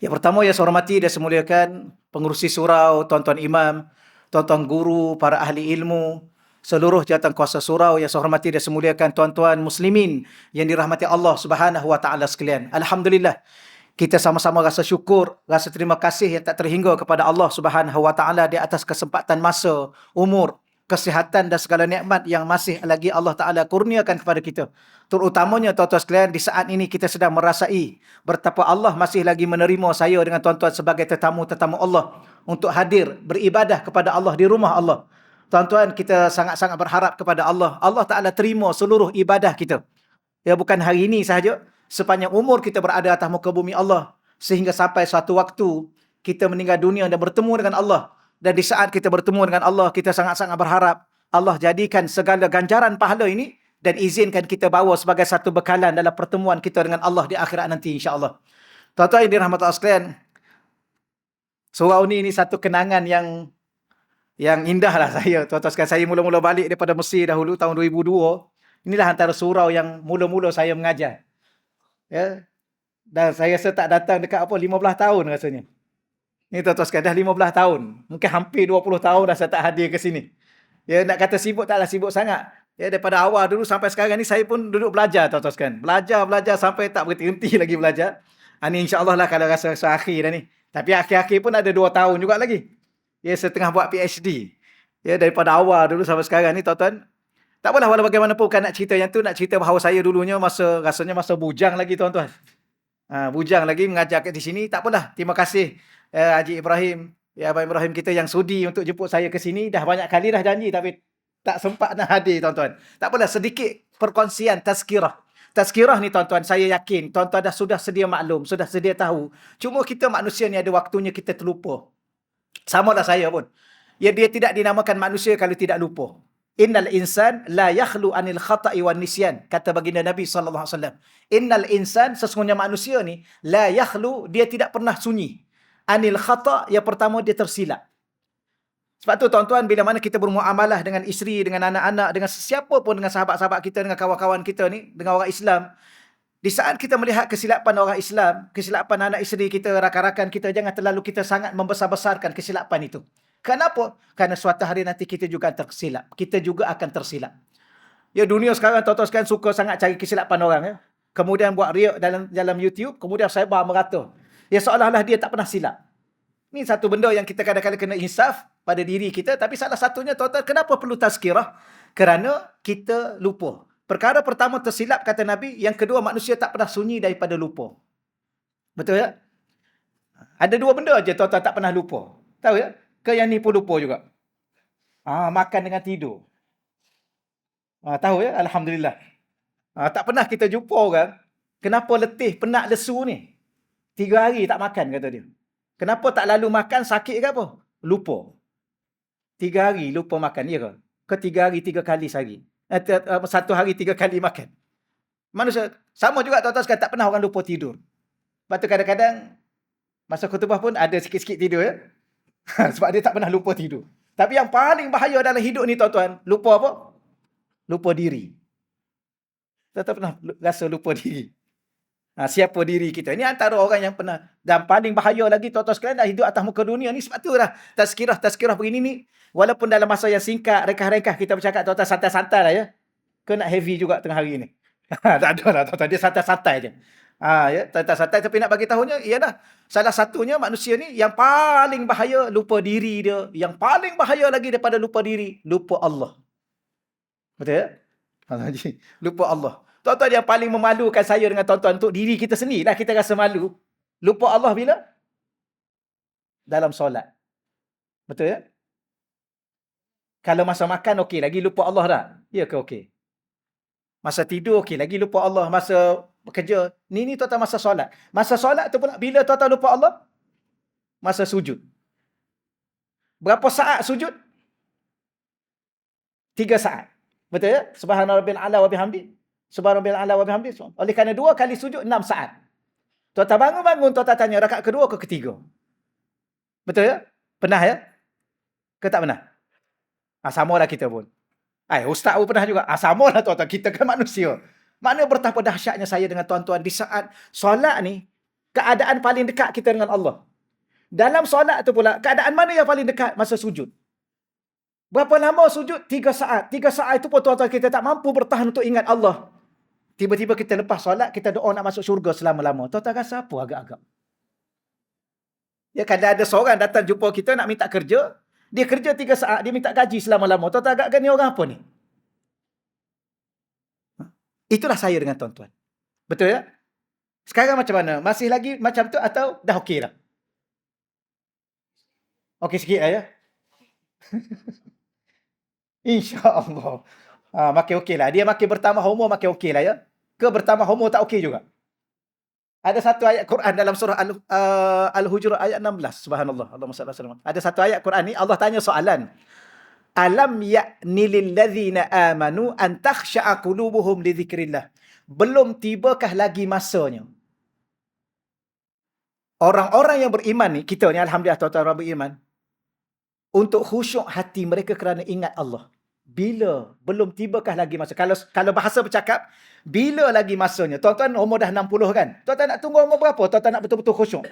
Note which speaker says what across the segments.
Speaker 1: Yang pertama yang saya hormati dan saya muliakan pengerusi surau, tuan-tuan imam, tuan-tuan guru, para ahli ilmu, seluruh jawatan kuasa surau yang saya hormati dan saya muliakan tuan-tuan muslimin yang dirahmati Allah Subhanahu wa taala sekalian. Alhamdulillah, kita sama-sama rasa syukur, rasa terima kasih yang tak terhingga kepada Allah Subhanahu wa taala di atas kesempatan masa, umur, kesihatan dan segala nikmat yang masih lagi Allah Taala kurniakan kepada kita. Terutamanya tuan-tuan sekalian, di saat ini kita sedang merasai betapa Allah masih lagi menerima saya dengan tuan-tuan sebagai tetamu-tetamu Allah untuk hadir beribadah kepada Allah di rumah Allah. Tuan-tuan, kita sangat-sangat berharap kepada Allah. Allah Taala terima seluruh ibadah kita. Ya, bukan hari ini sahaja, sepanjang umur kita berada atas muka bumi Allah, sehingga sampai suatu waktu kita meninggal dunia dan bertemu dengan Allah. Dan di saat kita bertemu dengan Allah, kita sangat-sangat berharap Allah jadikan segala ganjaran pahala ini dan izinkan kita bawa sebagai satu bekalan dalam pertemuan kita dengan Allah di akhirat nanti, insya-Allah. Tuan-tuan yang dirahmati Allah sekalian, surau ini satu kenangan yang indah lah saya. Tuan-tuan sekalian, saya mula-mula balik daripada Mesir dahulu tahun 2002. Inilah antara surau yang mula-mula saya mengajar. Ya. Dan saya rasa tak datang dekat 15 tahun rasanya. Ni tuan-tuan sekalian, dah 15 tahun. Mungkin hampir 20 tahun dah saya tak hadir ke sini. Ya, nak kata sibuk, taklah sibuk sangat. Ya, daripada awal dulu sampai sekarang ni saya pun duduk belajar, tuan-tuan sekalian. Belajar sampai tak berhenti lagi belajar. Ni insya-Allah lah kalau rasa akhir dah ni. Tapi akhir-akhir pun ada 2 tahun juga lagi. Ya, setengah buat PhD. Ya, daripada awal dulu sampai sekarang ni, tuan-tuan. Tak apalah, walau bagaimanapun bukan nak cerita yang tu, nak cerita bahawa saya dulunya rasanya masa bujang lagi, tuan-tuan. Bujang lagi mengajar di sini. Tak apalah, terima kasih Haji Ibrahim. Ya, Abang Ibrahim kita yang sudi untuk jemput saya ke sini. Dah banyak kali dah janji tapi tak sempat nak hadir, tuan-tuan. Tak apalah, sedikit perkongsian tazkirah. Tazkirah ni, tuan-tuan, saya yakin tuan-tuan sudah sedia maklum, sudah sedia tahu. Cuma kita manusia ni ada waktunya kita terlupa. Sama lah saya pun. Ya, dia tidak dinamakan manusia kalau tidak lupa. Innal insan la yakhlu anil khata'i wan nisyan, kata baginda Nabi sallallahu alaihi wasallam. Innal insan, sesungguhnya manusia ni, la yakhlu, dia tidak pernah sunyi. Anil khata', yang pertama dia tersilap. Sebab tu tuan-tuan, bila mana kita bermuamalah dengan isteri, dengan anak-anak, dengan sesiapa pun, dengan sahabat-sahabat kita, dengan kawan-kawan kita ni, dengan orang Islam, di saat kita melihat kesilapan orang Islam, kesilapan anak isteri kita, rakan-rakan kita, jangan terlalu kita sangat membesar-besarkan kesilapan itu. Kenapa? Kerana suatu hari nanti kita juga akan tersilap. Kita juga akan tersilap. Ya, dunia sekarang, tuan-tuan sekalian, suka sangat cari kesilapan orang. Ya. Kemudian buat riak dalam YouTube, kemudian sebar merata. Ya, seolah-olah dia tak pernah silap. Ini satu benda yang kita kadang-kadang kena insaf pada diri kita. Tapi salah satunya, tuan-tuan, kenapa perlu tazkirah? Kerana kita lupa. Perkara pertama tersilap, kata Nabi. Yang kedua, manusia tak pernah sunyi daripada lupa. Betul ya? Ada 2 benda aja tuan-tuan tak pernah lupa. Tahu ya? Ke yang ni pun lupa juga. Makan dengan tidur. Tahu ya? Alhamdulillah. Tak pernah kita jumpa orang, kenapa letih, penat, lesu ni? 3 hari tak makan, kata dia. Kenapa tak lalu makan, sakit ke apa? Lupa. 3 hari lupa makan, ya ke? Ke 3 hari 3 kali sehari? 1 hari 3 kali makan. Manusia, sama juga tuan-tuan sekalian, tak pernah orang lupa tidur. Lepas tu kadang-kadang, masa khutbah pun ada sikit-sikit tidur ya. Sebab dia tak pernah lupa tidur. Tapi yang paling bahaya dalam hidup ni, tuan-tuan, lupa apa? Lupa diri. Kita tak pernah rasa lupa diri. Siapa diri kita. Ini antara orang yang pernah. Dan paling bahaya lagi, tuan-tuan sekalian, dah hidup atas muka dunia ni. Sebab tu lah tazkirah begini ni. Walaupun dalam masa yang singkat, rekah-rekah kita bercakap, tuan-tuan santai-santai lah ya. Ke nak heavy juga tengah hari ni. Tak ada lah, tuan-tuan. Dia santai-santai je. Ya, santai-santai. Tapi nak bagi tahunya, ialah salah satunya manusia ni yang paling bahaya lupa diri dia. Yang paling bahaya lagi daripada lupa diri, lupa Allah. Betul ya? Lupa Allah. Tuan-tuan, yang paling memalukan saya dengan tuan-tuan untuk diri kita sendiri lah kita rasa malu. Lupa Allah bila? Dalam solat. Betul ya? Kalau masa makan okey lagi, lupa Allah dah. Ya ke okey? Masa tidur okey lagi, lupa Allah. Masa bekerja, ni tuan-tuan masa solat. Masa solat tu pula, bila tuan-tuan lupa Allah? Masa sujud. Berapa saat sujud? 3 saat. Betul ya? Subhana rabbil a'la wa bihamdi. Subhana rabbil a'la wa bihamdi. Oleh kerana 2 kali sujud 6 saat. Tuan-tuan bangun-bangun, tuan-tuan tanya rakaat kedua ke ketiga? Betul ya? Pernah ya? Ke tak pernah? Sama lah kita pun. Ustaz pun pernah juga. Sama lah tuan-tuan. Kita kan manusia. Mana betapa dahsyatnya saya dengan tuan-tuan di saat solat ni. Keadaan paling dekat kita dengan Allah. Dalam solat tu pula, keadaan mana yang paling dekat? Masa sujud. Berapa lama sujud? 3 saat. 3 saat itu pun tuan-tuan kita tak mampu bertahan untuk ingat Allah. Tiba-tiba kita lepas solat, kita doa nak masuk syurga selama-lama. Tuan-tuan rasa apa agak-agak? Ya, kadang ada seorang datang jumpa kita nak minta kerja, dia kerja 3 saat, dia minta gaji selama-lama. Tuan-tuan agak-agak ni orang apa ni? Itulah saya dengan tuan-tuan. Betul ya? Sekarang macam mana? Masih lagi macam tu atau dah okey dah? Okey sikit lah ya? InsyaAllah. Makin okey lah. Dia makin bertambah umur, makin okey lah ya? Ke bertambah umur tak okey juga? Ada satu ayat Quran dalam surah Al-Hujurat ayat 16. Subhanallah. Allahumma salli alaihi wasallam. Ada satu ayat Quran ni, Allah tanya soalan. Alam ya'ni lillazina amanu an takhsha'a qulubuhum li dzikrillah. Belum tibakah lagi masanya? Orang-orang yang beriman ni, kita ni alhamdulillah tuan-tuan orang beriman, untuk khusyuk hati mereka kerana ingat Allah. Bila? Belum tibakah lagi masa? Kalau bahasa bercakap, bila lagi masanya? Tuan-tuan umur dah 60 kan? Tuan-tuan nak tunggu umur berapa? Tuan-tuan nak betul-betul khusyuk?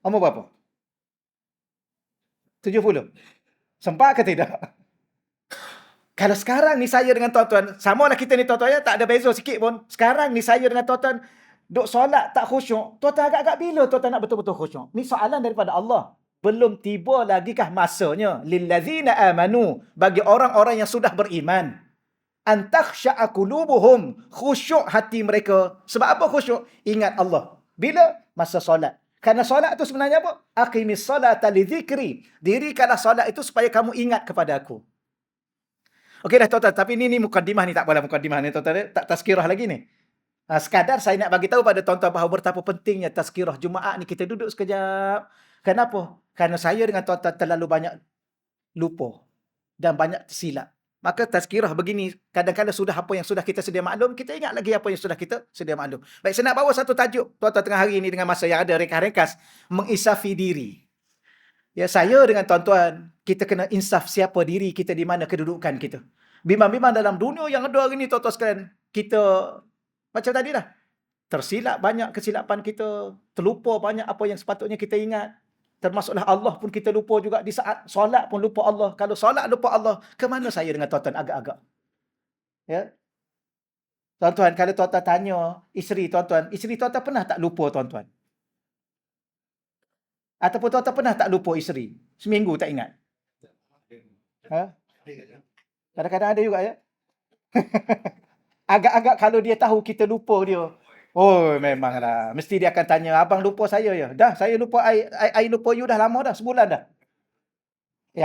Speaker 1: Umur berapa? 70? Sempat ke tidak? Kalau sekarang ni saya dengan tuan-tuan, samalah kita ni tuan-tuan ya, tak ada beza sikit pun. Sekarang ni saya dengan tuan-tuan, duk solat tak khusyuk. Tuan-tuan agak-agak bila tuan-tuan nak betul-betul khusyuk? Ni soalan daripada Allah. Belum tiba lagikah masanya? Lillazina amanu. Bagi orang-orang yang sudah beriman. An takhsha'a qulubuhum. Khusyuk hati mereka. Sebab apa khusyuk? Ingat Allah. Bila? Masa solat. Karena solat itu sebenarnya apa? Aqimis salata li dzikri. Dirikanlah solat itu supaya kamu ingat kepada aku. Okey dah tuan-tuan. Tapi ni mukadimah ni. Tak apalah mukadimah ni tuan-tuan. Tak tazkirah lagi ni. Sekadar saya nak bagi tahu pada tuan-tuan bahawa betapa pentingnya tazkirah Jumaat ni. Kita duduk sekejap. Kenapa? Kerana saya dengan tuan-tuan terlalu banyak lupa. Dan banyak tersilap. Maka tazkirah begini, kadang-kadang sudah apa yang sudah kita sedia maklum, kita ingat lagi apa yang sudah kita sedia maklum. Baik, saya nak bawa satu tajuk, tuan-tuan tengah hari ini dengan masa yang ada ringkas-ringkas, mengisafi diri. Ya, saya dengan tuan-tuan, kita kena insaf siapa diri kita, di mana kedudukan kita. Bimbang-bimbang dalam dunia yang ada hari ini, tuan-tuan sekalian, kita, macam tadi dah, tersilap banyak kesilapan kita, terlupa banyak apa yang sepatutnya kita ingat. Termasuklah Allah pun kita lupa juga. Di saat solat pun lupa Allah. Kalau solat lupa Allah, ke mana saya dengan tuan-tuan agak-agak? Ya. Tuan-tuan, kalau tuan-tuan tanya isteri tuan-tuan pernah tak lupa tuan-tuan? Ataupun tuan-tuan pernah tak lupa isteri? Seminggu tak ingat? Ha? Kadang-kadang ada juga ya. Agak-agak kalau dia tahu kita lupa dia. Oh, memanglah. Mesti dia akan tanya, abang lupa saya ya? Dah, saya lupa, I lupa you dah lama dah, sebulan dah.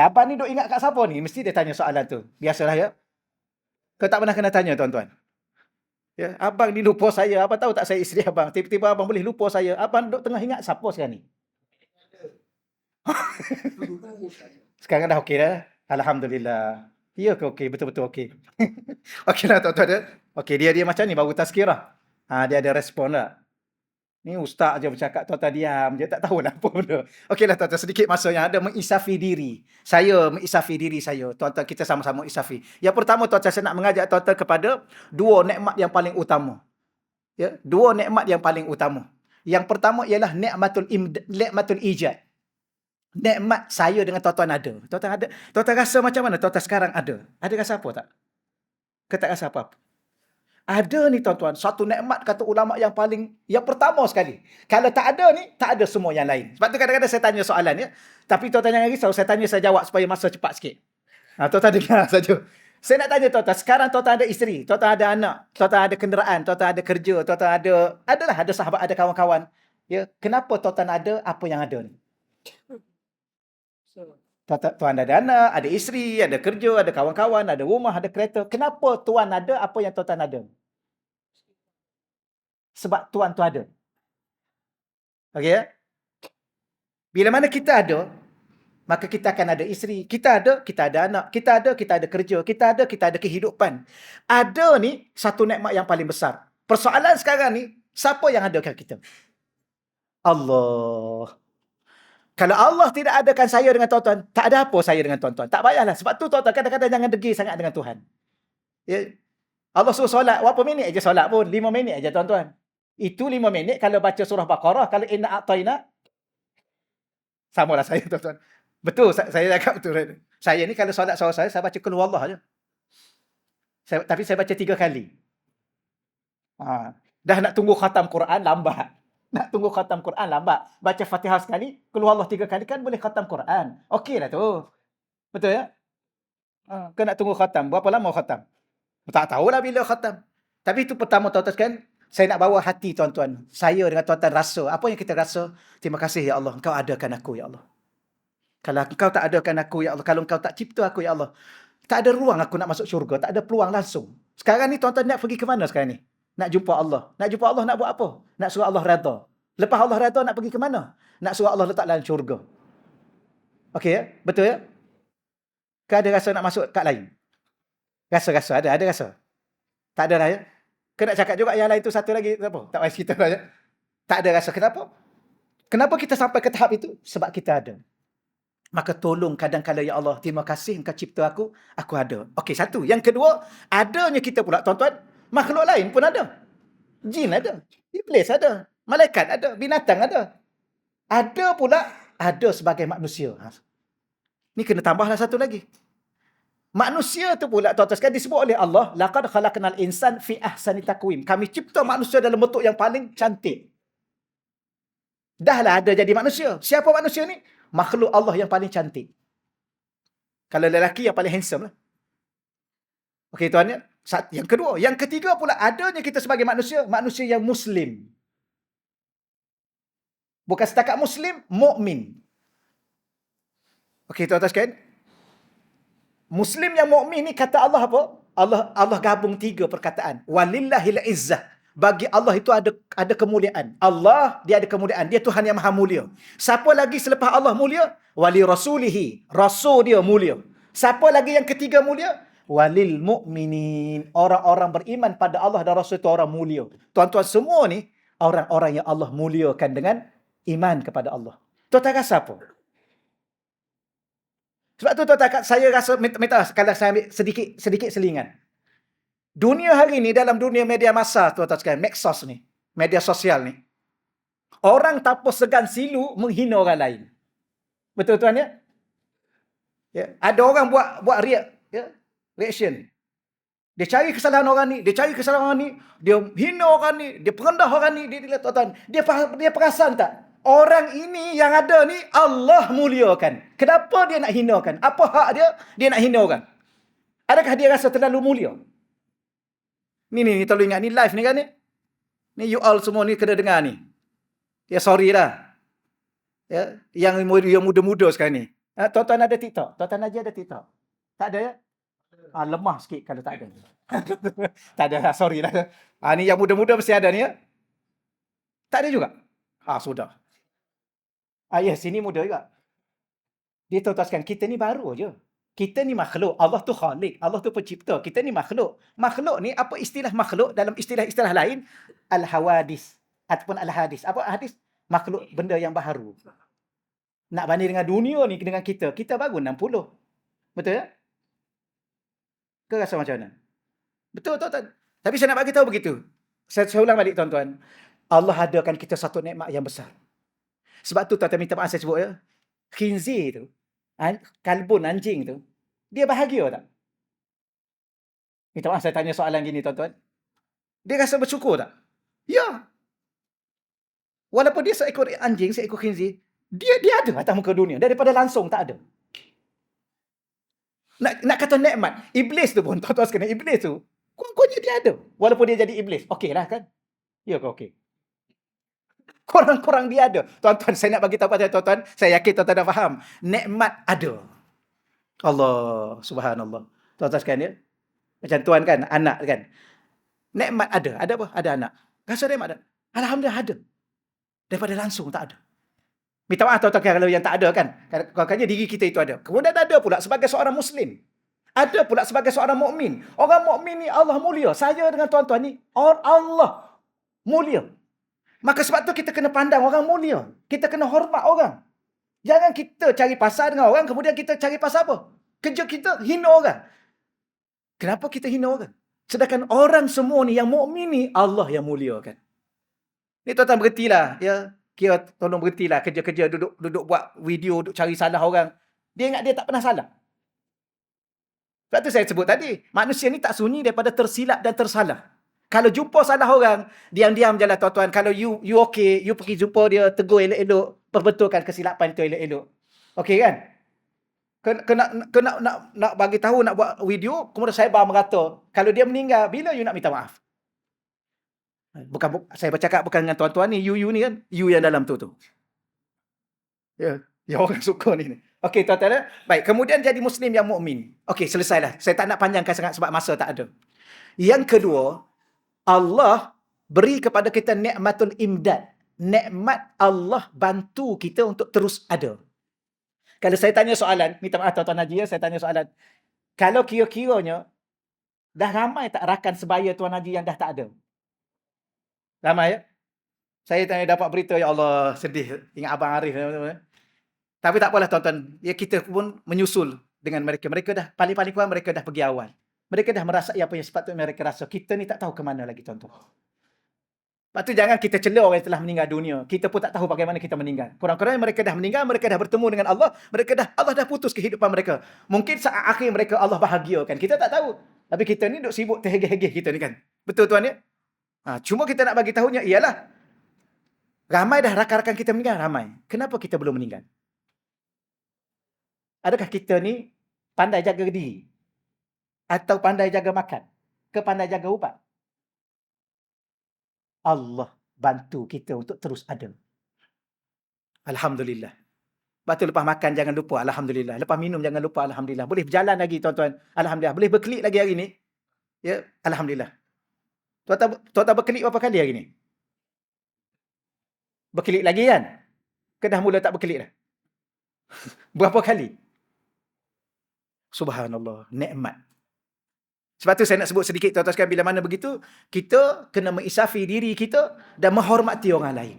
Speaker 1: Abang ni duk ingat kat siapa ni? Mesti dia tanya soalan tu. Biasalah ya. Kau tak pernah kena tanya, tuan-tuan? Ya, abang ni lupa saya. Abang tahu tak saya isteri abang? Tiba-tiba abang boleh lupa saya. Abang duk tengah ingat siapa sekarang ni? Sekarang dah okey dah? Alhamdulillah. Ya ke okey? Betul-betul okey. Okeylah tuan-tuan. Okey, dia macam ni baru tazkirah. Dia ada respon lah. Ni ustaz je bercakap, tuan-tuan diam je, tak tahu lah apa benda. Okeylah tuan-tuan, sedikit masa yang ada mengisafi diri. Saya mengisafi diri saya. Tuan-tuan, kita sama-sama isafi. Yang pertama tuan-tuan, saya nak mengajak tuan-tuan kepada dua nikmat yang paling utama. Ya, dua nikmat yang paling utama. Yang pertama ialah nikmatul ijad. Nikmat saya dengan tuan-tuan ada. Tuan-tuan ada. Tuan-tuan rasa macam mana tuan-tuan sekarang ada? Ada rasa apa tak? Ke tak rasa apa-apa? Ada ni tuan-tuan, satu nikmat kata ulama yang pertama sekali. Kalau tak ada ni, tak ada semua yang lain. Sebab tu kadang-kadang saya tanya soalan ya. Tapi tuan-tuan jangan risau, saya tanya saya jawab supaya masa cepat sikit. Tuan-tuan dengar saja. Saya nak tanya tuan-tuan, sekarang tuan-tuan ada isteri, tuan-tuan ada anak, tuan-tuan ada kenderaan, tuan-tuan ada kerja, tuan-tuan ada sahabat, ada kawan-kawan. Ya, kenapa tuan-tuan ada apa yang ada ni? Tuan ada anak, ada isteri, ada kerja, ada kawan-kawan, ada rumah, ada kereta. Kenapa tuan ada apa yang tuan ada? Sebab tuan tu ada. Okey ya? Bila mana kita ada, maka kita akan ada isteri. Kita ada anak. Kita ada kerja. Kita ada kehidupan. Ada ni satu nikmat yang paling besar. Persoalan sekarang ni, siapa yang adakan kita? Allah. Kalau Allah tidak adakan saya dengan tuan-tuan, tak ada apa saya dengan tuan-tuan. Tak payahlah. Sebab tu tuan-tuan kadang-kadang jangan degil sangat dengan Tuhan. Ya. Allah suruh solat, berapa minit aja solat pun? 5 minit aja tuan-tuan. Itu 5 minit kalau baca surah Baqarah, kalau inna a'tayna, samalah saya tuan-tuan. Betul, saya cakap betul. Saya ni kalau solat seorang saya baca Qul Huwallah je. Tapi saya baca 3 kali. Dah nak tunggu khatam Quran, lambat. Nak tunggu khatam Quran, lambat. Baca Fatihah sekali, Qul Huwallah 3 kali kan boleh khatam Quran. Okey lah tu. Betul ya? Kan nak tunggu khatam. Berapa lama khatam? Tak tahulah bila khatam. Tapi itu pertama tuan-tuan sekalian, saya nak bawa hati tuan-tuan. Saya dengan tuan-tuan rasa. Apa yang kita rasa? Terima kasih ya Allah. Engkau adakan aku ya Allah. Kalau engkau tak adakan aku ya Allah. Kalau engkau tak cipta aku ya Allah. Tak ada ruang aku nak masuk syurga. Tak ada peluang langsung. Sekarang ni tuan-tuan nak pergi ke mana sekarang ni? Nak jumpa Allah. Nak jumpa Allah nak buat apa? Nak suruh Allah redha. Lepas Allah redha nak pergi ke mana? Nak suruh Allah letak dalam syurga. Okey ya? Betul ya? Ke ada rasa nak masuk kat lain? Rasa-rasa. Ada rasa? Tak ada lah ya? Kena cakap juga yang lain tu satu lagi. Apa? Tak payah cerita lah ya? Tak ada rasa. Kenapa? Kenapa kita sampai ke tahap itu? Sebab kita ada. Maka tolong kadang-kadang ya Allah, terima kasih engkau cipta aku ada. Okey, satu. Yang kedua, adanya kita pula, tuan-tuan, makhluk lain pun ada. Jin ada, iblis ada, malaikat ada, binatang ada. Ada pula, ada sebagai manusia. Ni kena tambahlah satu lagi. Manusia tu pula, tuan-tuan sekalian, disebut oleh Allah, laqad khalaqnal insan fi ahsani taqwim. Kami cipta manusia dalam bentuk yang paling cantik. Dahlah ada jadi manusia. Siapa manusia ni? Makhluk Allah yang paling cantik. Kalau lelaki yang paling handsome lah. Okey tuan ya. Yang kedua. Yang ketiga pula, adanya kita sebagai manusia, manusia yang Muslim. Bukan setakat Muslim, mukmin. Okey tuan-tuan sekalian. Muslim yang mukmin ni kata Allah apa? Allah gabung 3 perkataan. Walillahil izzah. Bagi Allah itu ada kemuliaan. Allah, dia ada kemuliaan. Dia Tuhan yang maha mulia. Siapa lagi selepas Allah mulia? Wali rasulihi. Rasul dia mulia. Siapa lagi yang ketiga mulia? Walil mu'minin. Orang-orang beriman pada Allah dan Rasul itu orang mulia. Tuan-tuan semua ni, orang-orang yang Allah muliakan dengan iman kepada Allah. Tuan-tuan rasa apa? Sebab tu tuan-tuan, saya rasa, minta kalau saya ambil sedikit selingan. Dunia hari ni, dalam dunia media massa, tuan-tuan sekalian, medsos ni, media sosial ni, orang tanpa segan silu menghina orang lain. Betul tuan ya? Ya. Ada orang buat reaction. Dia cari kesalahan orang ni, dia hina orang ni, dia perendah orang ni, tuan-tuan. Dia perasan tak? Orang ini yang ada ni Allah muliakan. Kenapa dia nak hinakan? Apa hak dia nak hina orang? Adakah dia rasa terlalu mulia? Ni tolong ingat, ni live ni kan ni. Ni you all semua ni kena dengar ni. Ya sorry lah. Ya, yang muda-muda sekarang ni. Tuan-tuan ada TikTok? Tuan-tuan Najib ada TikTok? Tak ada ya? Lemah sikit kalau tak ada. Tak ada lah, sorry lah. Ni yang muda-muda mesti ada ni ya? Tak ada juga? Sudah. Yes, ini muda juga. Dia tuan-tuan sekalian, kita ni baru je. Kita ni makhluk. Allah tu khalik. Allah tu pencipta. Kita ni makhluk. Makhluk ni, apa istilah makhluk? Dalam istilah-istilah lain, al-hawadis. Ataupun al-hadis. Apa hadis? Makhluk benda yang baharu. Nak banding dengan dunia ni, dengan kita. Kita baru 60. Betul ya? Kau rasa macam mana? Betul, tuan-tuan. Tapi saya nak bagi tahu begitu. Saya ulang balik, tuan-tuan. Allah adakan kita satu nikmat yang besar. Sebab tu, tuan-tuan, minta maaf saya sebut ya. Khinzir tu, kalbun anjing tu, dia bahagia tak? Minta maaf saya tanya soalan gini tuan-tuan. Dia rasa bersyukur tak? Ya. Walaupun dia seekor anjing, seekor khinzir, dia ada atas muka dunia. Daripada langsung tak ada. Nak kata nikmat. Iblis tu pun, tuan-tuan sekalian, iblis tu, kurang-kurangnya dia ada. Walaupun dia jadi iblis. Okey lah kan? Ya ke okey? Kurang-kurang dia ada. Tuan-tuan, saya nak bagi tahu pada tuan-tuan, saya yakin tuan-tuan dah faham. Nikmat ada. Allah, subhanallah. Tuan-tuan sekalian ya. Macam tuan kan, anak kan. Nikmat ada. Ada apa? Ada anak. Rasa nikmat ada. Alhamdulillah ada. Daripada langsung tak ada. Minta maaf tuan-tuan kalau yang tak ada kan. Kadang-kadang diri kita itu ada. Kemudian ada pula sebagai seorang Muslim. Ada pula sebagai seorang mukmin. Orang mukmin ni Allah mulia. Saya dengan tuan-tuan ni, Allah mulia. Maka sebab tu kita kena pandang orang mulia. Kita kena hormat orang. Jangan kita cari pasal dengan orang, kemudian kita cari pasal apa? Kerja kita hina orang. Kenapa kita hina orang? Sedangkan orang semua ni yang mukmin ni Allah yang muliakan. Ni tuan-tuan berhentilah, ya. Kira tolong berhentilah kerja-kerja duduk buat video, duduk cari salah orang. Dia ingat dia tak pernah salah. Sebab tu saya sebut tadi, manusia ni tak sunyi daripada tersilap dan tersalah. Kalau jumpa salah orang, diam-diam je lah tuan-tuan. Kalau you okay, you pergi jumpa dia, tegur elok-elok, perbetulkan kesilapan tu elok-elok. Okey kan? Nak bagi tahu, nak buat video, kemudian sebar merata. Kalau dia meninggal, bila you nak minta maaf? Saya bercakap bukan dengan tuan-tuan ni, you ni kan, you yang dalam tu. Ya, yang orang suka ni. Okey tuan-tuan, baik, kemudian jadi muslim yang mukmin. Okey, selesailah. Saya tak nak panjangkan sangat sebab masa tak ada. Yang kedua, Allah beri kepada kita nikmatul imdad. Nikmat Allah bantu kita untuk terus ada. Kalau saya tanya soalan, minta maaf tuan-tuan Haji ya, saya tanya soalan. Kalau kira-kiranya, dah ramai tak rakan sebaya Tuan Haji yang dah tak ada? Ramai ya? Saya tanya dapat berita, ya Allah, sedih. Ingat Abang Arif. Tapi tak apalah tuan-tuan. Ya, kita pun menyusul dengan mereka. Mereka dah, paling-paling kurang mereka dah pergi awal. Mereka dah merasai apa yang sepatutnya mereka rasa. Kita ni tak tahu ke mana lagi tuan-tuan. Lepas tu jangan kita cela orang yang telah meninggal dunia. Kita pun tak tahu bagaimana kita meninggal. Kurang-kurangnya mereka dah meninggal, mereka dah bertemu dengan Allah, Allah dah putus kehidupan mereka. Mungkin saat akhir mereka Allah bahagiakan. Kita tak tahu. Tapi kita ni duk sibuk terhegeh-hegeh kita ni kan. Betul tuan ya? Cuma kita nak bagi tahunya ialah ramai dah rakan-rakan kita meninggal, ramai. Kenapa kita belum meninggal? Adakah kita ni pandai jaga diri? Atau pandai jaga makan? Ke pandai jaga ubat? Allah bantu kita untuk terus ada. Alhamdulillah. Lepas tu lepas makan jangan lupa Alhamdulillah. Lepas minum jangan lupa Alhamdulillah. Boleh berjalan lagi tuan-tuan. Alhamdulillah. Boleh berkelik lagi hari ni. Ya, Alhamdulillah. Tuan-tuan berkelik berapa kali hari ni? Berkelik lagi kan? Ke dah mula tak berkelik dah? Berapa kali? Subhanallah. Nikmat. Sebab tu saya nak sebut sedikit tuan-tuan sekalian, bila mana begitu, kita kena mengisafi diri kita dan menghormati orang lain.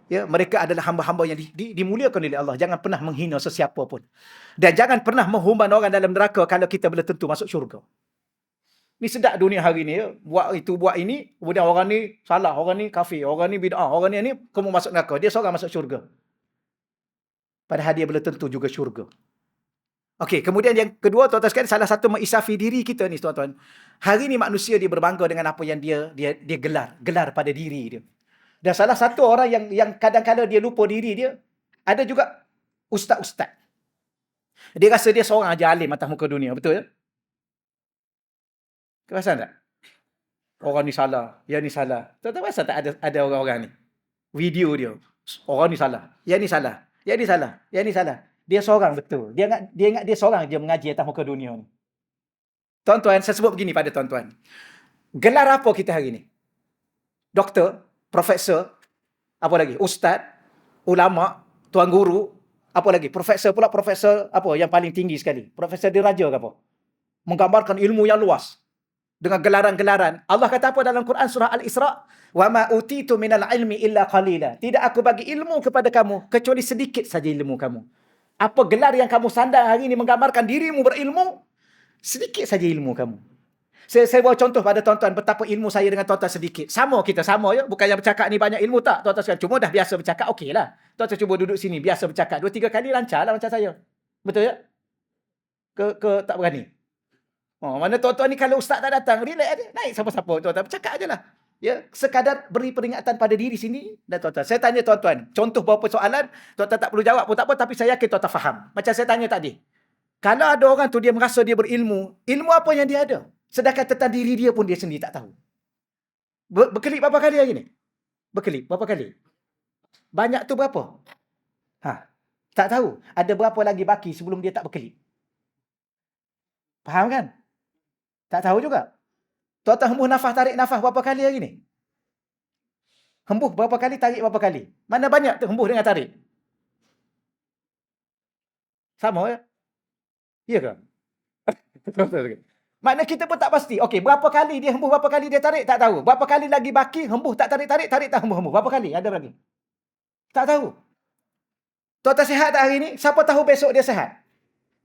Speaker 1: Ya, mereka adalah hamba-hamba yang dimuliakan oleh Allah. Jangan pernah menghina sesiapa pun. Dan jangan pernah menghumban orang dalam neraka kalau kita belum tentu masuk syurga. Ni sedap dunia hari ni. Ya. Buat itu, buat ini. Kemudian orang ni salah, orang ni kafir, orang ni bid'ah, orang ni kamu masuk neraka. Dia seorang masuk syurga. Padahal dia belum tentu juga syurga. Okey, kemudian yang kedua tuan-tuan sekalian, salah satu mengisafi diri kita ni tuan-tuan. Hari ni manusia dia berbangga dengan apa yang dia gelar pada diri dia. Dan salah satu orang yang kadang-kadang dia lupa diri dia, ada juga ustaz-ustaz. Dia rasa dia seorang aja alim atas muka dunia, betul ya? Perasan tak? Orang ni salah, yang ni salah. Tuan-tuan perasan tak ada orang-orang ni? Video dia. Orang ni salah, yang ni salah, yang ni salah, yang ni salah. Dia seorang betul. Dia ingat dia seorang je mengaji atas muka dunia ni. Tuan-tuan, saya sebut begini pada tuan-tuan. Gelar apa kita hari ni? Doktor, profesor, apa lagi? Ustaz, ulama, tuan guru, apa lagi? Profesor pula, profesor apa yang paling tinggi sekali? Profesor diraja ke apa? Menggambarkan ilmu yang luas. Dengan gelaran-gelaran. Allah kata apa dalam Quran surah Al-Isra'? Wa ma utitu minal ilmi illa qalila. Tidak aku bagi ilmu kepada kamu kecuali sedikit saja ilmu kamu. Apa gelar yang kamu sandang hari ini menggambarkan dirimu berilmu? Sedikit saja ilmu kamu. Saya bawa contoh pada tuan-tuan betapa ilmu saya dengan tuan-tuan sedikit. Sama kita, sama ya. Bukan yang bercakap ni banyak ilmu tak, tuan-tuan sekalian. Cuma dah biasa bercakap, okeylah. Tuan-tuan cuba duduk sini, biasa bercakap. 2-3 kali lancarlah macam saya. Betul ya? Ke tak berani? Mana tuan-tuan ni kalau ustaz tak datang, relax aja. Naik siapa-siapa, tuan-tuan. Bercakap aje lah. Ya, sekadar beri peringatan pada diri sini dan tuan-tuan. Saya tanya tuan-tuan, contoh beberapa soalan, tuan-tuan tak perlu jawab pun tak apa, tapi saya yakin tuan-tuan faham. Macam saya tanya tadi. Kalau ada orang tu dia merasa dia berilmu, ilmu apa yang dia ada? Sedangkan tentang diri dia pun dia sendiri tak tahu. Berkelip berapa kali hari ni? Berkelip berapa kali? Banyak tu berapa? Tak tahu. Ada berapa lagi baki sebelum dia tak berkelip? Faham kan? Tak tahu juga. Tuan-tuan hembus nafas, tarik nafas berapa kali hari ni? Hembus berapa kali, tarik berapa kali? Mana banyak tu hembus dengan tarik? Sama ya? Ya ke? Makna kita pun tak pasti. Okey, berapa kali dia hembus, berapa kali dia tarik, tak tahu. Berapa kali lagi baki, hembus tak tarik-tarik, tarik tak hembus-hembus. Berapa kali? Ada lagi? Tak tahu. Tuan-tuan sihat tak hari ni? Siapa tahu besok dia sihat?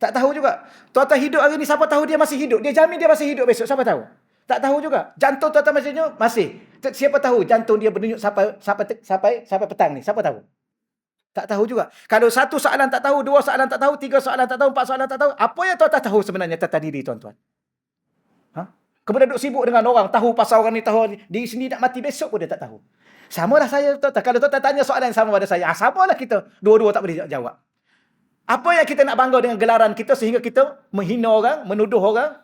Speaker 1: Tak tahu juga. Tuan-tuan hidup hari ni, siapa tahu dia masih hidup? Dia jamin dia masih hidup besok, siapa tahu? Tak tahu juga. Jantung tuan-tuan masih. Siapa tahu jantung dia berdenyut sampai petang ni? Siapa tahu? Tak tahu juga. Kalau satu soalan tak tahu, dua soalan tak tahu, tiga soalan tak tahu, empat soalan tak tahu, apa yang tuan-tuan tahu sebenarnya tentang diri tuan-tuan? Kemudian duduk sibuk dengan orang, tahu pasal orang ni, tahu diri sendiri nak mati besok pun dia tak tahu. Samalah saya tuan-tuan. Kalau tuan-tuan tanya soalan yang sama pada saya, samalah kita. Dua-dua tak boleh jawab. Apa yang kita nak bangga dengan gelaran kita sehingga kita menghina orang, menuduh orang?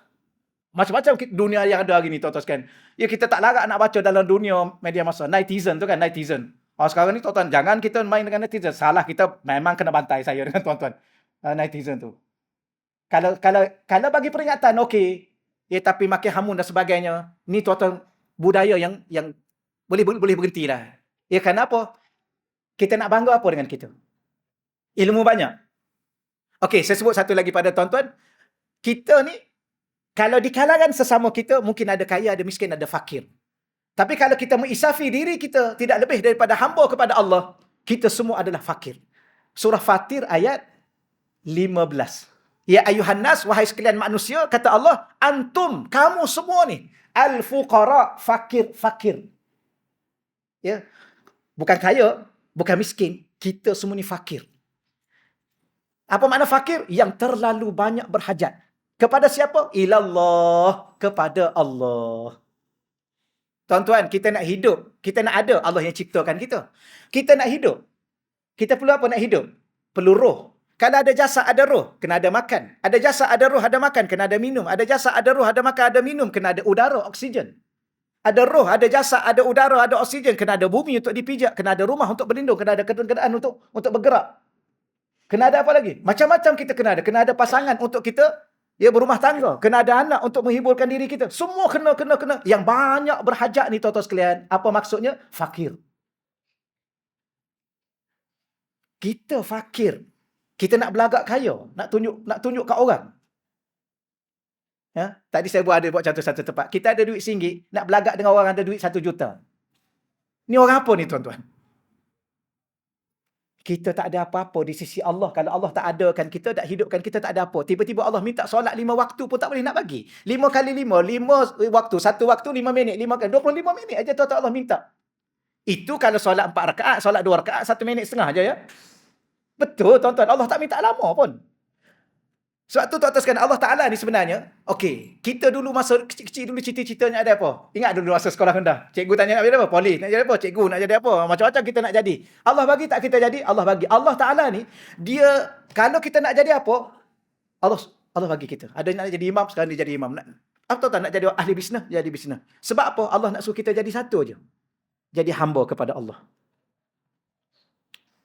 Speaker 1: Macam-macam dunia yang ada hari ni tuan-tuan sekalian. Ya, kita tak larat nak baca dalam dunia media masa. Netizen tu kan, netizen. Sekarang ni tuan-tuan, jangan kita main dengan netizen. Salah kita memang kena bantai saya dengan tuan-tuan. Netizen tu. Kalau bagi peringatan, okey. Ya, tapi makin hamun dan sebagainya. Ni tuan-tuan budaya yang boleh berhentilah. Ya, kenapa? Kita nak bangga apa dengan kita? Ilmu banyak. Okey, saya sebut satu lagi pada tuan-tuan. Kita ni, kalau di kalangan sesama kita, mungkin ada kaya, ada miskin, ada fakir. Tapi kalau kita mengisafi diri kita tidak lebih daripada hamba kepada Allah, kita semua adalah fakir. Surah Fatir ayat 15. Ya ayuhan nas, wahai sekalian manusia, kata Allah, antum, kamu semua ni, al-fuqara, fakir. Ya. Bukan kaya, bukan miskin, kita semua ni fakir. Apa makna fakir? Yang terlalu banyak berhajat. Kepada siapa? Ilallah, kepada Allah. Tuan-tuan, kita nak hidup, kita nak ada, Allah yang ciptakan kita. Kita nak hidup. Kita perlu apa nak hidup? Perlu roh. Kalau ada jasad, ada roh, kena ada makan. Ada jasad, ada roh, ada makan, kena ada minum. Ada jasad, ada roh, ada makan, ada minum, kena ada udara, oksigen. Ada roh, ada jasad, ada udara, ada oksigen, kena ada bumi untuk dipijak, kena ada rumah untuk berlindung, kena ada kenderaan untuk bergerak. Kena ada apa lagi? Macam-macam kita kena ada. Kena ada pasangan untuk kita berumah tangga. Kena ada anak untuk menghiburkan diri kita. Semua kena. Yang banyak berhajat ni tuan-tuan sekalian. Apa maksudnya? Fakir. Kita fakir. Kita nak belagak kaya. Nak tunjuk kat orang. Ya? Tadi saya buat contoh satu tempat. Kita ada duit RM1, nak belagak dengan orang ada duit RM1 juta. Ni orang apa ni tuan-tuan? Kita tak ada apa-apa di sisi Allah. Kalau Allah tak adakan kita, tak hidupkan kita, tak ada apa. Tiba-tiba Allah minta solat 5 waktu pun tak boleh nak bagi. 5 kali 5, 5 waktu. 1 waktu 5 minit. 5 kali 25 minit aja tuan-tuan Allah minta. Itu kalau solat 4 rakaat, solat 2 rakaat, 1 minit setengah aja ya. Betul tuan-tuan. Allah tak minta lama pun. Sebab tu tuan-tuan sekalian, Allah Ta'ala ni sebenarnya, okey, kita dulu masa kecil-kecil dulu cita-citanya ada apa? Ingat dulu masa sekolah rendah. Cikgu tanya nak jadi apa? Polis. Nak jadi apa? Cikgu nak jadi apa? Macam-macam kita nak jadi. Allah bagi tak kita jadi? Allah bagi. Allah Ta'ala ni, dia, kalau kita nak jadi apa? Allah bagi kita. Ada yang nak jadi imam, sekarang dia jadi imam. Apa tak nak jadi ahli bisnes? Jadi bisnes. Sebab apa? Allah nak suruh kita jadi satu aja. Jadi hamba kepada Allah.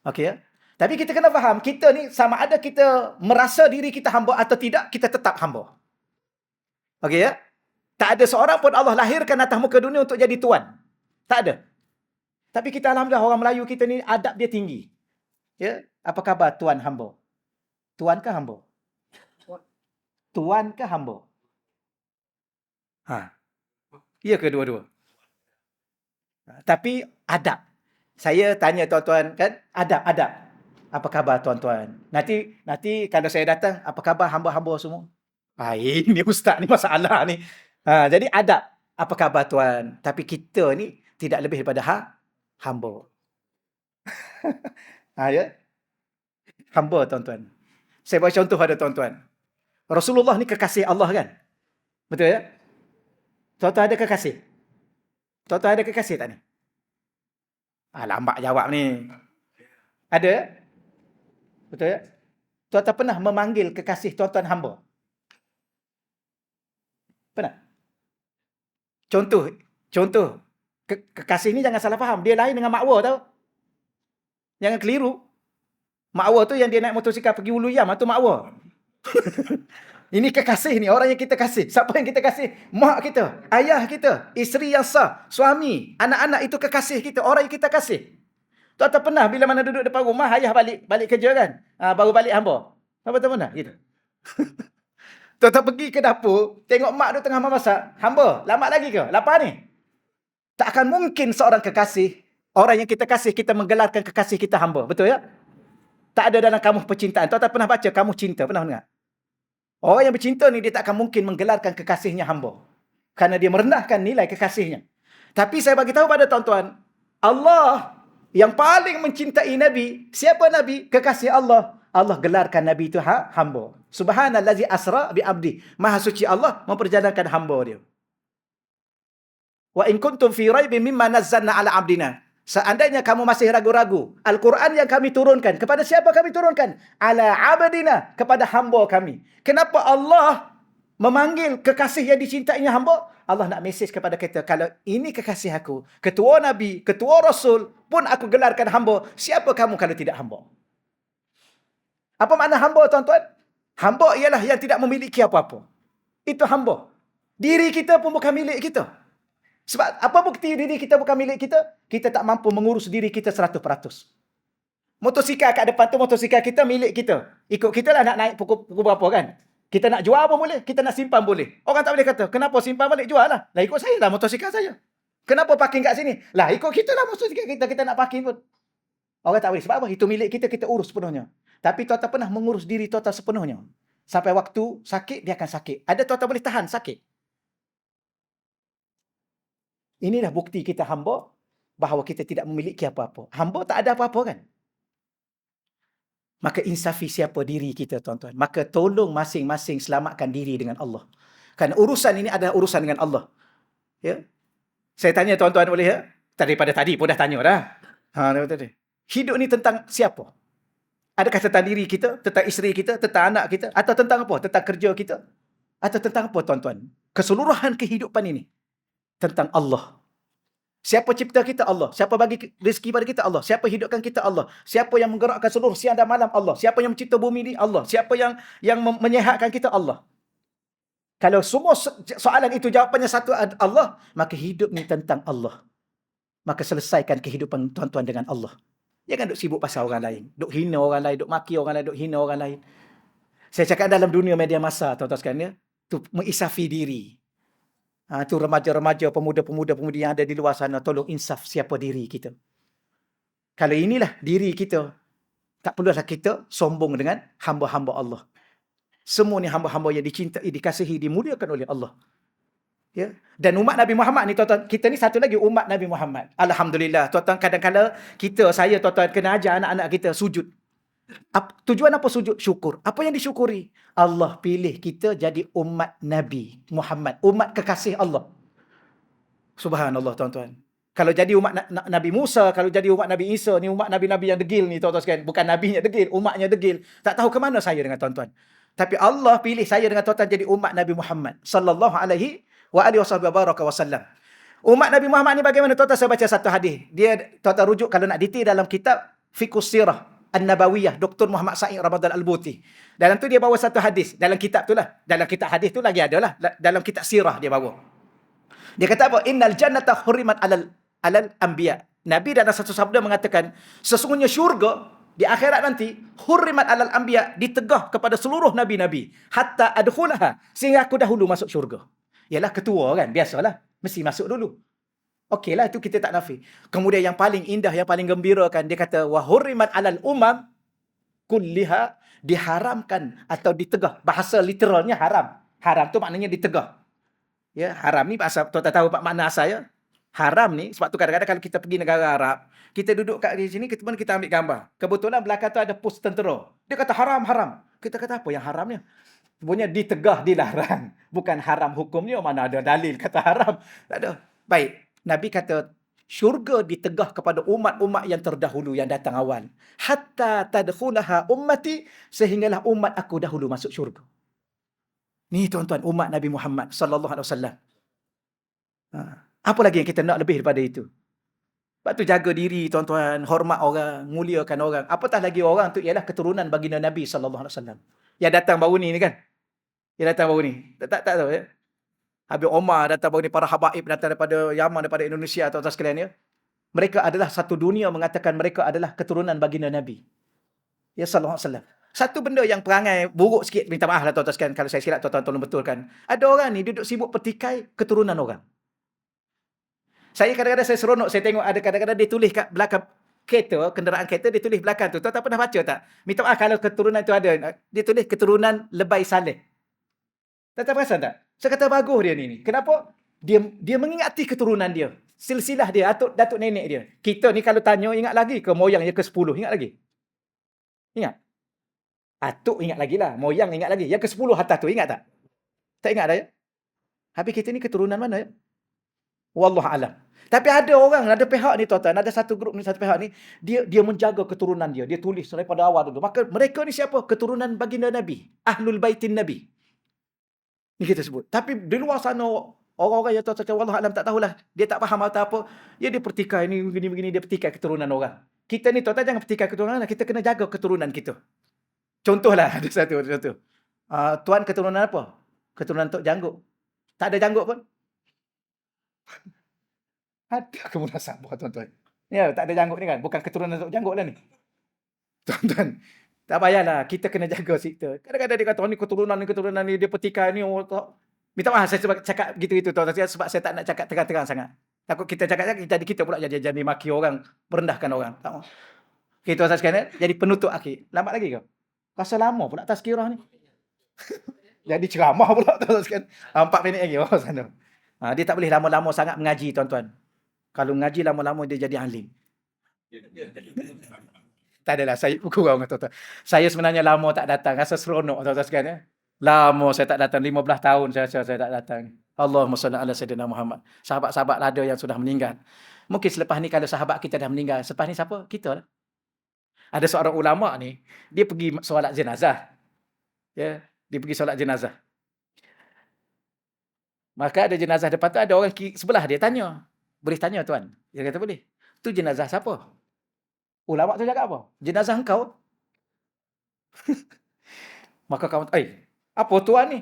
Speaker 1: Okey ya? Tapi kita kena faham, kita ni sama ada kita merasa diri kita hamba atau tidak, kita tetap hamba. Okey ya? Tak ada seorang pun Allah lahirkan atas muka dunia untuk jadi tuan. Tak ada. Tapi kita alhamdulillah orang Melayu kita ni adab dia tinggi. Ya? Apa khabar tuan hamba? Tuan ke hamba? Tuan ke hamba? Ya ke dua-dua? Tapi adab. Saya tanya tuan-tuan kan, adab. Apa khabar tuan-tuan? Nanti kalau saya datang, apa khabar hamba-hamba semua? Ini ustaz ni masalah ni. Jadi adab. Apa khabar tuan? Tapi kita ni tidak lebih daripada hamba. Ya? Hamba tuan-tuan. Saya bagi contoh pada tuan-tuan. Rasulullah ni kekasih Allah kan? Betul ya? Tuan-tuan ada kekasih? Tuan-tuan ada kekasih tak ni? Lambat jawab ni. Ada? Betul ya? Tuan-tuan pernah memanggil kekasih tuan-tuan hamba? Pernah? Contoh. Kekasih ni jangan salah faham. Dia lain dengan makwa tau. Jangan keliru. Makwa tu yang dia naik motosikal pergi Ulu Yam. Itu makwa. Ini kekasih ni. Orang yang kita kasih. Siapa yang kita kasih? Mak kita. Ayah kita. Isteri yang sah. Suami. Anak-anak itu kekasih kita. Orang yang kita kasih. Tuan-tuan pernah bila mana duduk depan rumah, ayah balik kerja kan? Baru balik hamba. Tuan-tuan pernah? Gitu. Tuan-tuan pergi ke dapur, tengok mak duduk tengah memasak. Hamba, lambat lagi ke? Lapar ni? Tak akan mungkin seorang kekasih, orang yang kita kasih, kita menggelarkan kekasih kita hamba. Betul ya? Tak ada dalam kamus percintaan. Tuan-tuan pernah baca kamus cinta? Pernah dengar? Orang yang bercinta ni, dia tak akan mungkin menggelarkan kekasihnya hamba. Kerana dia merendahkan nilai kekasihnya. Tapi saya bagi tahu pada tuan-tuan, Allah yang paling mencintai Nabi, siapa Nabi? Kekasih Allah. Allah gelarkan Nabi itu hamba. Subhanallazi asra bi abdi. Maha suci Allah memperjalankan hamba dia. Wa in kuntum fi raibin mimma nazzalna ala abdina. Seandainya kamu masih ragu-ragu, Al-Quran yang kami turunkan, kepada siapa kami turunkan? Ala abdina, kepada hamba kami. Kenapa Allah memanggil kekasih yang dicintainya hamba? Allah nak mesej kepada kita, kalau ini kekasih aku, ketua Nabi, ketua Rasul, pun aku gelarkan hamba. Siapa kamu kalau tidak hamba? Apa makna hamba, tuan-tuan? Hamba ialah yang tidak memiliki apa-apa. Itu hamba. Diri kita pun bukan milik kita. Sebab apa bukti diri kita bukan milik kita? Kita tak mampu mengurus diri kita 100%. Motosikal kat depan tu, motosikal kita milik kita. Ikut kita lah nak naik pukul berapa kan? Kita nak jual pun boleh, kita nak simpan boleh. Orang tak boleh kata, kenapa simpan balik, jual lah. Lah ikut saya lah motosikal saya. Kenapa parking kat sini? Lah ikut kita lah motosikal kita, kita nak parking pun. Orang tak boleh. Sebab apa? Itu milik kita, kita urus sepenuhnya. Tapi tuan-tuan pernah mengurus diri tuan-tuan sepenuhnya. Sampai waktu sakit, dia akan sakit. Ada tuan-tuan boleh tahan sakit. Inilah bukti kita hamba, bahawa kita tidak memiliki apa-apa. Hamba tak ada apa-apa kan? Maka insafi siapa diri kita, tuan-tuan. Maka tolong masing-masing selamatkan diri dengan Allah. Kan urusan ini adalah urusan dengan Allah. Ya. Saya tanya tuan-tuan boleh ya? Daripada tadi pun dah tanya dah. Tadi. Hidup ni tentang siapa? Adakah tentang diri kita, tentang isteri kita, tentang anak kita, atau tentang apa? Tentang kerja kita? Atau tentang apa, tuan-tuan? Keseluruhan kehidupan ini tentang Allah. Siapa cipta kita? Allah. Siapa bagi rezeki pada kita? Allah. Siapa hidupkan kita? Allah. Siapa yang menggerakkan seluruh siang dan malam? Allah. Siapa yang mencipta bumi ini? Allah. Siapa yang menyehatkan kita? Allah. Kalau semua soalan itu jawapannya satu, Allah, maka hidup ni tentang Allah. Maka selesaikan kehidupan tuan-tuan dengan Allah. Jangan duk sibuk pasal orang lain. Duk hina orang lain, duk maki orang lain, duk hina orang lain. Saya cakap dalam dunia media masa, tuan-tuan sekalian, ya, tu mengisafi diri. Tu remaja-remaja, pemuda-pemuda yang ada di luar sana, tolong insaf siapa diri kita. Kalau inilah diri kita, tak perlulah kita sombong dengan hamba-hamba Allah. Semua ni hamba-hamba yang dicintai, dikasihi, dimuliakan oleh Allah. Ya. Dan umat Nabi Muhammad ni, tuan-tuan, kita ni satu lagi umat Nabi Muhammad. Alhamdulillah, tuan-tuan, kadang-kadang saya, tuan-tuan, kena ajar anak-anak kita sujud. Tujuan apa sujud? Syukur. Apa yang disyukuri? Allah pilih kita jadi umat Nabi Muhammad, umat kekasih Allah. Subhanallah, tuan-tuan. Kalau jadi umat Nabi Musa, kalau jadi umat Nabi Isa, ni umat Nabi-Nabi yang degil ni, tuan-tuan sekalian. Bukan Nabinya degil, umatnya degil. Tak tahu ke mana saya dengan tuan-tuan. Tapi Allah pilih saya dengan tuan-tuan jadi umat Nabi Muhammad sallallahu alaihi wa alihi wasallam. Umat Nabi Muhammad ni bagaimana, tuan-tuan? Saya baca satu hadis. Dia, tuan-tuan, rujuk kalau nak detail dalam kitab Fiqhus Sirah An-Nabawiyah, Dr. Muhammad Sa'id Ramadan Al-Buti. Dalam tu dia bawa satu hadis. Dalam kitab tu lah. Dalam kitab hadis tu lagi ada lah. Dalam kitab sirah dia bawa. Dia kata apa? Innal jannata hurrimat alal anbiya. Nabi dalam satu sabda mengatakan, sesungguhnya syurga di akhirat nanti, hurrimat alal anbiya, ditegah kepada seluruh nabi-nabi. Hatta adkhulaha, sehingga aku dahulu masuk syurga. Yalah ketua kan, biasalah. Mesti masuk dulu. Okeylah, itu kita tak nafi. Kemudian yang paling indah, yang paling gembira kan, dia kata wa hurrimat alal umam kulliha, diharamkan atau ditegah. Bahasa literalnya haram. Haram tu maknanya ditegah. Ya, haram ni bahasa, tuan-tuan tahu makna asal ya? Haram ni, sebab tu kadang-kadang kalau kita pergi negara Arab, kita duduk kat sini, kita ambil gambar. Kebetulan belakang tu ada pos tentera. Dia kata haram, haram. Kita kata apa yang haramnya? Sebenarnya ditegah, dilarang. Bukan haram hukumnya, mana ada dalil kata haram. Tak ada. Baik. Nabi kata, syurga ditegah kepada umat-umat yang terdahulu yang datang awal. Hatta tadkhulaha ummati, sehinggalah umat aku dahulu masuk syurga. Ni tuan-tuan, umat Nabi Muhammad sallallahu alaihi wasallam. Apa lagi yang kita nak lebih daripada itu? Sebab tu jaga diri, tuan-tuan, hormat orang, muliakan orang. Apatah lagi orang tu ialah keturunan baginda Nabi sallallahu alaihi wasallam. Yang datang baru ni kan? Yang datang baru ni. Tak tahu ya? Habib Omar datang baru ni, para habaib datang daripada Yaman, daripada Indonesia, tuan-tuan sekalian ya. Mereka adalah satu dunia mengatakan mereka adalah keturunan baginda Nabi. Ya sallallahu alaihi wasallam. Satu benda yang perangai buruk sikit, minta maaf lah tuan-tuan sekalian kalau saya silap, tuan-tuan tolong betulkan. Ada orang ni duduk sibuk petikai keturunan orang. Saya kadang-kadang saya seronok, saya tengok ada kadang-kadang dia tulis kat belakang kereta, kenderaan kereta, dia tulis belakang tu. Tuan-tuan pernah baca tak? Minta maaf kalau keturunan tu ada. Dia tulis keturunan Lebay Saleh. Tuan-tuan perasan tak? Saya kata bagus dia ni. Kenapa? Dia mengingati keturunan dia. Silsilah dia, datuk nenek dia. Kita ni kalau tanya, ingat lagi ke moyang yang ke-10? Ingat lagi? Ingat? Atuk ingat lagi lah. Moyang ingat lagi. Yang ke-10 atas tu, ingat tak? Tak ingat dah ya? Habis kita ni keturunan mana ya? Wallahu alam. Tapi ada orang, ada pihak ni tuan-tuan, ada satu grup ni, satu pihak ni, dia menjaga keturunan dia. Dia tulis daripada awal dulu. Maka mereka ni siapa? Keturunan baginda Nabi. Ahlul Baitin Nabi. Ni kita sebut. Tapi di luar sana, orang-orang yang tuan-tuan, wallahu alam tak tahulah. Dia tak faham atau apa. Dia pertikai ni, begini-begini, dia pertikai keturunan orang. Kita ni tuan-tuan jangan pertikai keturunan, kita kena jaga keturunan kita. Contohlah, ada satu contoh. Tuan keturunan apa? Keturunan Tok Janggut. Tak ada janggut pun. Ada kemunasabah tuan-tuan. Ya, tak ada janggut ni kan. Bukan keturunan Tok Janggut lah ni. Tuan-tuan, tak payahlah. Kita kena jaga situ. Kadang-kadang dia kata, ni keturunan ni, dia petikai ni. Minta maaf saya sebab cakap gitu-gitu tuan-tuan. Sebab saya tak nak cakap terang-terang sangat. Takut kita cakap, kita pula jadi maki orang, merendahkan orang. Tak mahu. Okay, tuan-tuan sekalian, jadi penutup akhir. Lambat lagi ke? Rasa lama pula tazkirah ni. Jadi ceramah pula tuan-tuan sekalian. 4 minit lagi. Oh, sana. Dia tak boleh lama-lama sangat mengaji tuan-tuan. Kalau mengaji lama-lama dia jadi alim. Tak adalah, saya kurang tuan-tuan. Saya sebenarnya lama tak datang. Rasa seronok tuan-tuan sekalian. Ya? Lama saya tak datang. 15 tahun saya tak datang. Allahumma salli ala Sayyidina Muhammad. Sahabat-sahabat ada yang sudah meninggal. Mungkin selepas ni kalau sahabat kita dah meninggal. Selepas ni siapa? Kita lah. Ada seorang ulama ni. Dia pergi solat jenazah. Ya, dia pergi solat jenazah. Maka ada jenazah depan tu, ada orang sebelah dia tanya. Boleh tanya tuan? Dia kata boleh. Tu jenazah siapa? Ulama tu cakap apa? Jenazah engkau? Maka kawan, apa tuan ni?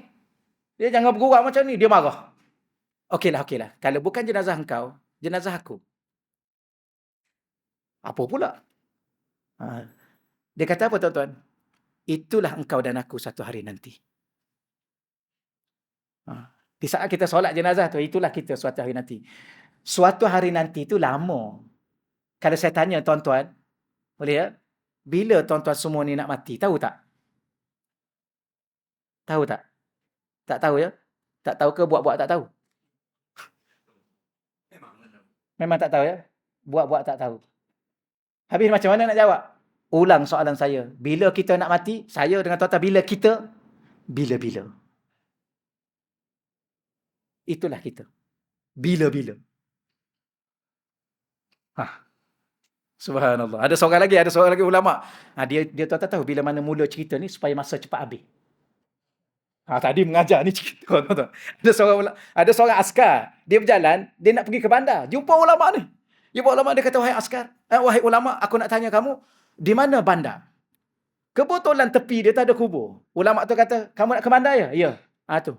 Speaker 1: Dia jangan bergurau macam ni. Dia marah. Okeylah. Kalau bukan jenazah engkau, jenazah aku. Apa pula? Dia kata apa tuan-tuan? Itulah engkau dan aku satu hari nanti. Di saat kita solat jenazah tu, itulah kita suatu hari nanti. Suatu hari nanti tu lama. Kalau saya tanya tuan-tuan, boleh ya? Bila tuan-tuan semua ni nak mati? Tahu tak? Tahu tak? Tak tahu ya? Tak tahu ke buat-buat tak tahu? Memang tak tahu ya? Buat-buat tak tahu. Habis macam mana nak jawab? Ulang soalan saya. Bila kita nak mati? Saya dengan tuan-tuan, bila kita? Bila-bila. Itulah kita. Bila-bila. Subhanallah. Ada seorang lagi ulama. Dia tuan-tuan tahu bila mana mula cerita ni supaya masa cepat habis. Tadi mengajar ni cerita tuan-tuan. Ada seorang askar, dia berjalan, dia nak pergi ke bandar. Jumpa ulama ni. Dia kata, wahai askar, wahai ulama, aku nak tanya kamu, di mana bandar? Kebetulan tepi dia tak ada kubur. Ulama tu kata, kamu nak ke bandar ya? Ya. Tu.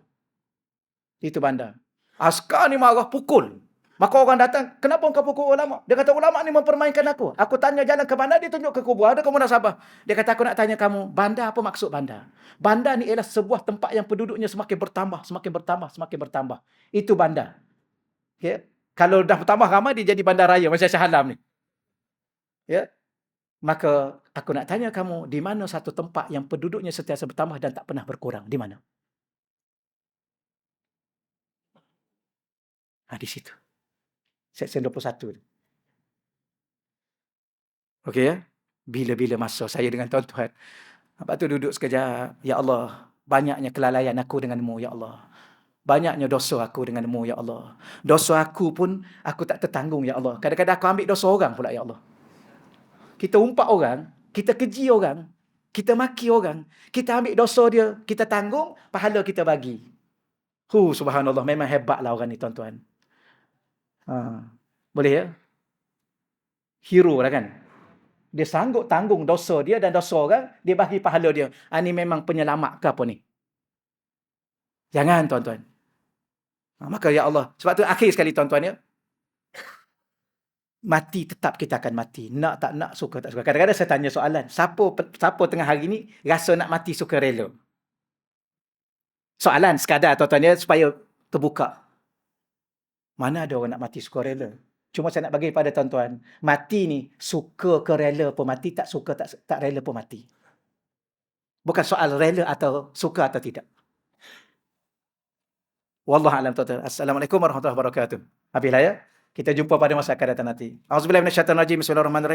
Speaker 1: Itu bandar. Askar ni marah, pukul. Maka orang datang, kenapa kau pukul ulama? Dia kata, ulama ni mempermainkan aku. Aku tanya jalan ke bandar, dia tunjuk ke kubur. Ada kamu nasabah? Dia kata, aku nak tanya kamu, bandar apa maksud bandar? Bandar ni ialah sebuah tempat yang penduduknya semakin bertambah. Itu bandar. Okay? Kalau dah bertambah ramai, dia jadi bandar raya. Macam Shah Alam ni. Ya? Maka, aku nak tanya kamu, di mana satu tempat yang penduduknya sentiasa bertambah dan tak pernah berkurang? Di mana? Di situ. Seksyen 21. Okey ya? Bila-bila masa saya dengan tuan-tuan. Lepas tu duduk sekejap. Ya Allah, banyaknya kelalaian aku denganmu, Ya Allah. Banyaknya dosa aku denganmu, Ya Allah. Dosa aku pun aku tak tertanggung, Ya Allah. Kadang-kadang aku ambil dosa orang pula, Ya Allah. Kita umpat orang, kita keji orang, kita maki orang, kita ambil dosa dia, kita tanggung, pahala kita bagi. Subhanallah, memang hebatlah orang ni tuan-tuan. Boleh ya? Hero lah kan? Dia sanggup tanggung dosa dia dan dosa orang, dia bagi pahala dia. Ini memang penyelamat ke apa ni? Jangan tuan-tuan. Maka ya Allah, sebab tu akhir sekali tuan-tuan ya. Mati tetap kita akan mati. Nak tak nak, suka tak suka. Kadang-kadang saya tanya soalan, siapa tengah hari ni rasa nak mati suka rela? Soalan sekadar tuan-tuan ya, supaya terbuka. Mana ada orang nak mati suka rela? Cuma saya nak bagi pada tuan-tuan, mati ni suka ke rela pun mati, tak suka tak rela pun mati. Bukan soal rela atau suka atau tidak. Wallahu a'lam tuan-tuan. Assalamualaikum warahmatullahi wabarakatuh. Habislah ya. Kita jumpa pada masa akan datang nanti. Auzubillahi minasyaitonir rajim. Bismillahirrahmanirrahim.